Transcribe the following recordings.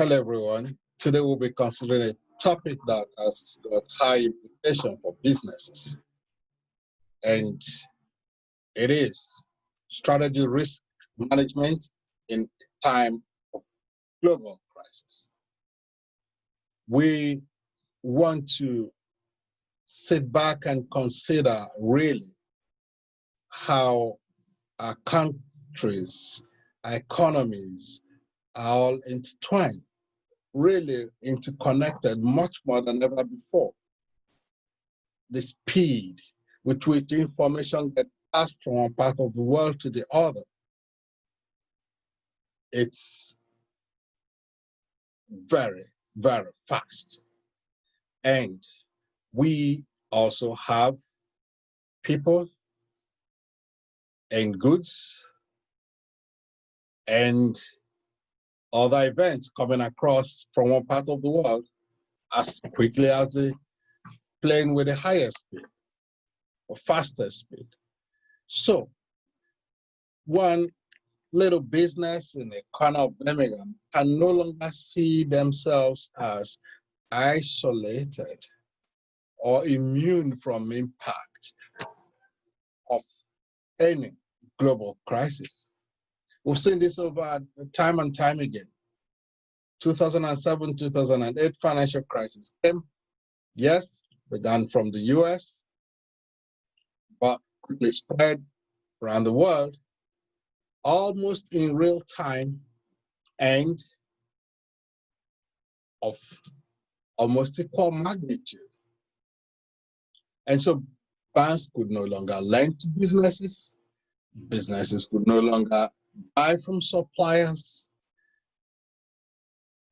Hello, everyone. Today we'll be considering a topic that has got high implication for businesses, and it is strategy risk management in a time of global crisis. We want to sit back and consider really how our countries, our economies are all intertwined, really interconnected much more than ever before. The speed with which information gets passed from one part of the world to the other, it's very, very fast. And we also have people and goods and other events coming across from one part of the world as quickly as the plane with the highest speed or fastest speed. So one little business in a corner of Birmingham can no longer see themselves as isolated or immune from impact of any global crisis. We've seen this over time and time again. 2007, 2008 financial crisis came. Yes, began from the US, but quickly spread around the world, almost in real time and of almost equal magnitude. And so banks could no longer lend to businesses. Businesses could no longer buy from suppliers.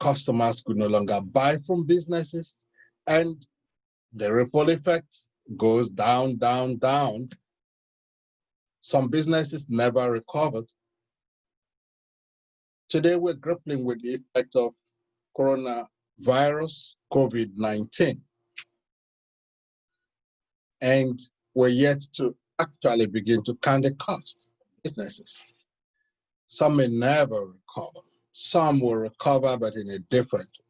Customers could no longer buy from businesses. And the ripple effect goes down, down, down. Some businesses never recovered. Today, we're grappling with the effect of coronavirus, COVID-19. And we're yet to actually begin to count the cost of businesses. Some may never recover. Some will recover, but in a different way.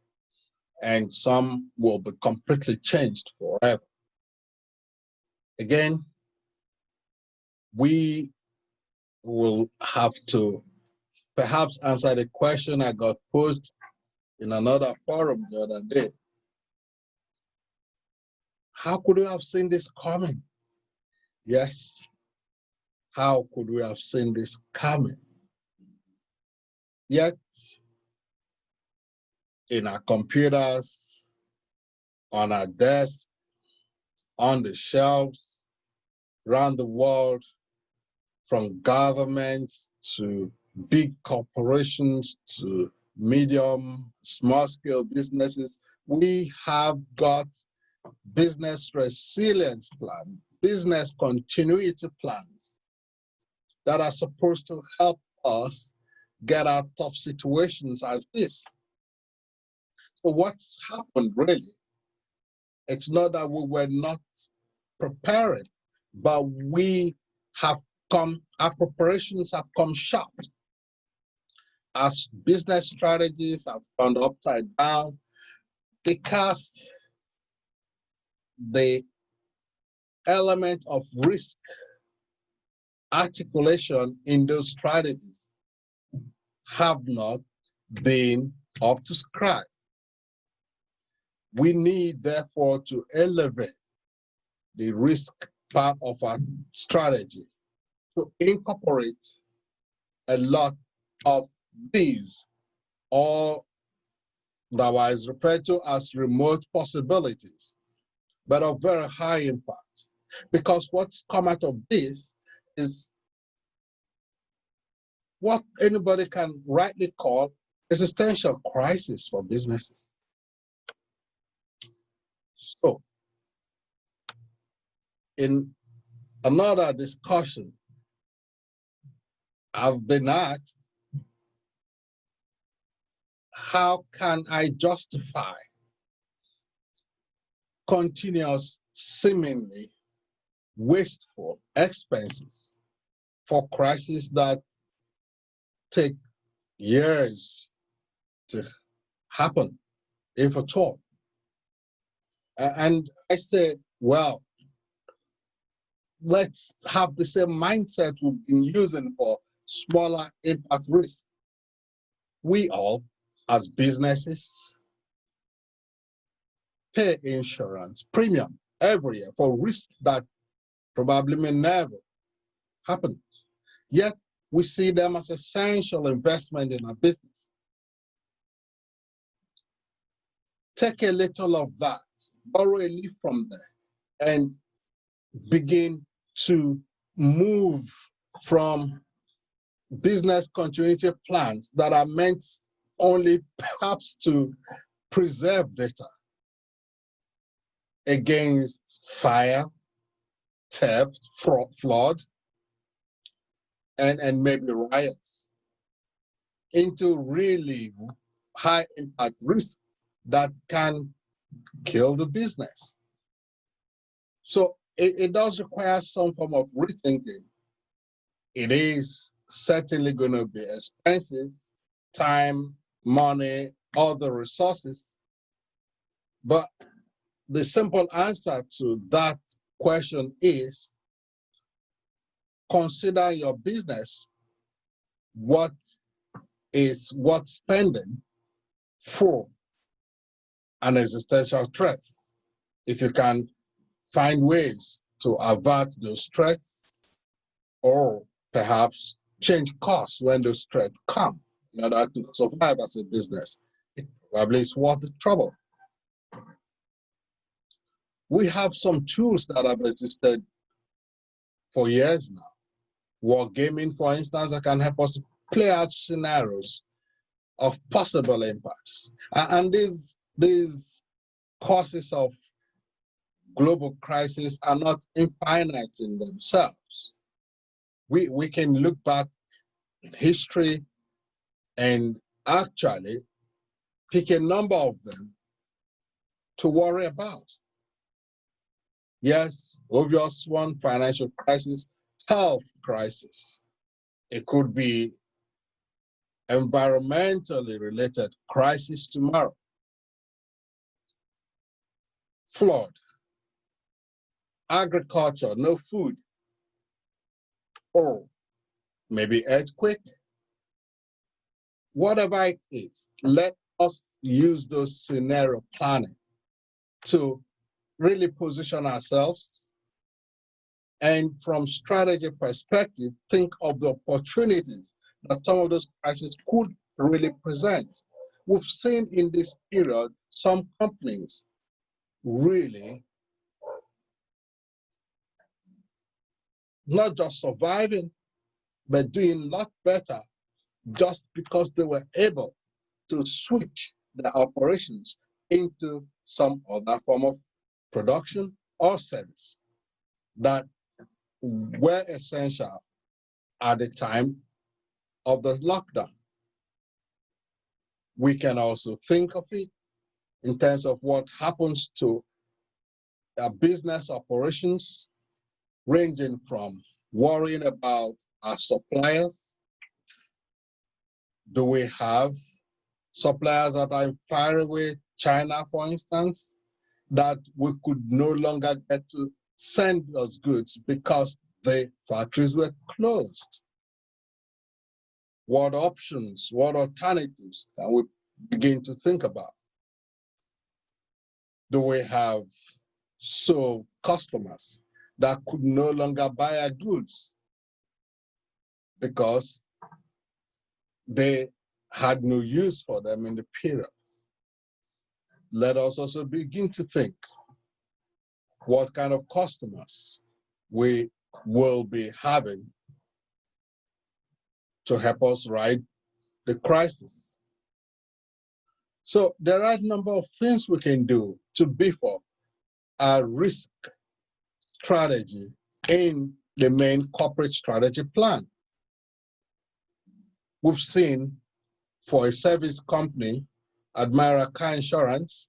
And some will be completely changed forever. Again, we will have to perhaps answer the question I got posed in another forum the other day. How could we have seen this coming? Yes. How could we have seen this coming? Yet, in our computers, on our desks, on the shelves, around the world, from governments to big corporations to medium, small-scale businesses, we have got business resilience plans, business continuity plans that are supposed to help us get out of situations as this. So what's happened really? It's not that we were not prepared, but our preparations have come short. As business strategies have turned upside down because the element of risk articulation in those strategies have not been up to scratch. We need, therefore, to elevate the risk part of our strategy to incorporate a lot of these, or otherwise referred to as remote possibilities, but of very high impact. Because what's come out of this is what anybody can rightly call existential crisis for businesses. So, in another discussion, I've been asked, how can I justify continuous, seemingly wasteful expenses for crises that take years to happen, if at all. And I say, well, let's have the same mindset we've been using for smaller impact risk. We all, as businesses, pay insurance premium every year for risk that probably may never happen. Yet we see them as essential investment in our business. Take a little of that, borrow a leaf from there, and begin to move from business continuity plans that are meant only perhaps to preserve data against fire, theft, flood, and maybe riots, into really high impact risk that can kill the business. So it does require some form of rethinking. It is certainly going to be expensive, time, money, other resources. But the simple answer to that question is consider your business what is worth spending for an existential threat. If you can find ways to avert those threats, or perhaps change costs when those threats come in order to survive as a business, it probably is worth the trouble. We have some tools that have existed for years now. Wargaming, for instance, that can help us play out scenarios of possible impacts. And these causes of global crisis are not infinite in themselves. We can look back in history and actually pick a number of them to worry about. Yes, obvious one, financial crisis, health crisis. It could be environmentally related crisis tomorrow. Flood, agriculture, no food, or maybe earthquake. Whatever it is, let us use those scenario planning to really position ourselves, and from strategy perspective, think of the opportunities that some of those crises could really present. We've seen in this period some companies really not just surviving, but doing a lot better just because they were able to switch their operations into some other form of production or service that were essential at the time of the lockdown. We can also think of it in terms of what happens to our business operations, ranging from worrying about our suppliers. Do we have suppliers that are in faraway China, for instance, that we could no longer get to send us goods because the factories were closed? What options, what alternatives can we begin to think about? Do we have sole customers that could no longer buy our goods because they had no use for them in the period? Let us also begin to think what kind of customers we will be having to help us ride the crisis. So there are a number of things we can do to beef up our risk strategy in the main corporate strategy plan. We've seen for a service company, Admira Car Insurance,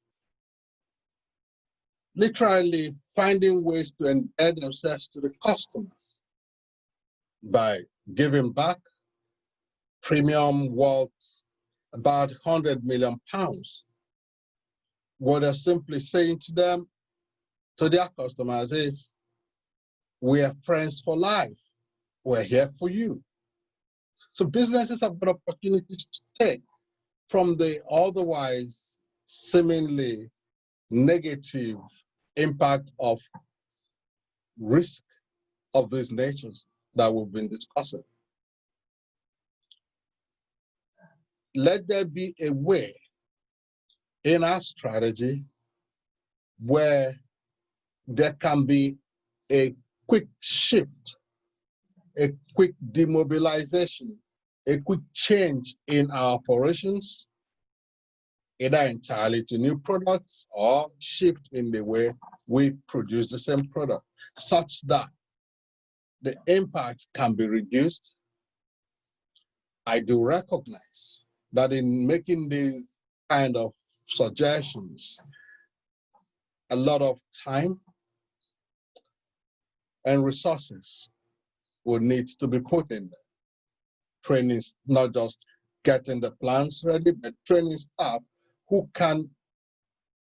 literally finding ways to embed themselves to the customers by giving back premium worth about £100 million. What they're simply saying to them, to their customers is, we are friends for life. We're here for you. So businesses have got opportunities to take from the otherwise seemingly negative impact of risk of these natures that we've been discussing. Let there be a way in our strategy where there can be a quick shift, a quick demobilization, a quick change in our operations, either entirely to new products or shift in the way we produce the same product, such that the impact can be reduced. I do recognize that in making these kind of suggestions, a lot of time and resources will need to be put in there. Training, not just getting the plans ready, but training staff who can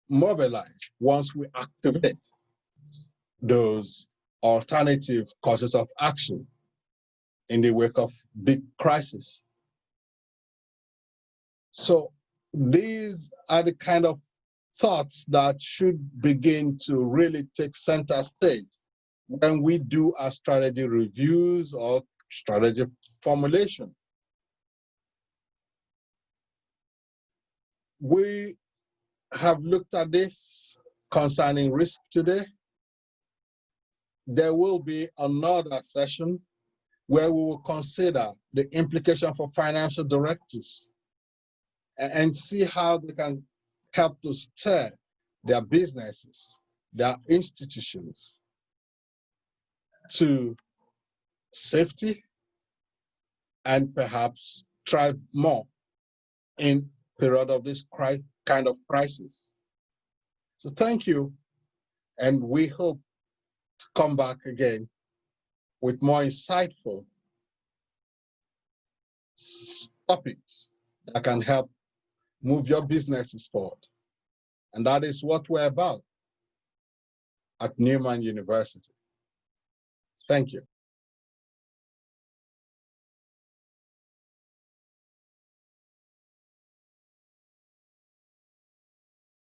mobilize once we activate those alternative courses of action in the wake of big crisis. So these are the kind of thoughts that should begin to really take center stage when we do our strategy reviews or strategy formulation. We have looked at this concerning risk today. There will be another session where we will consider the implication for financial directors and see how they can help to steer their businesses, their institutions to safety and perhaps thrive more in period of this kind of crisis. So thank you, and we hope to come back again with more insightful topics that can help move your businesses forward. And that is what we're about at Newman University. Thank you.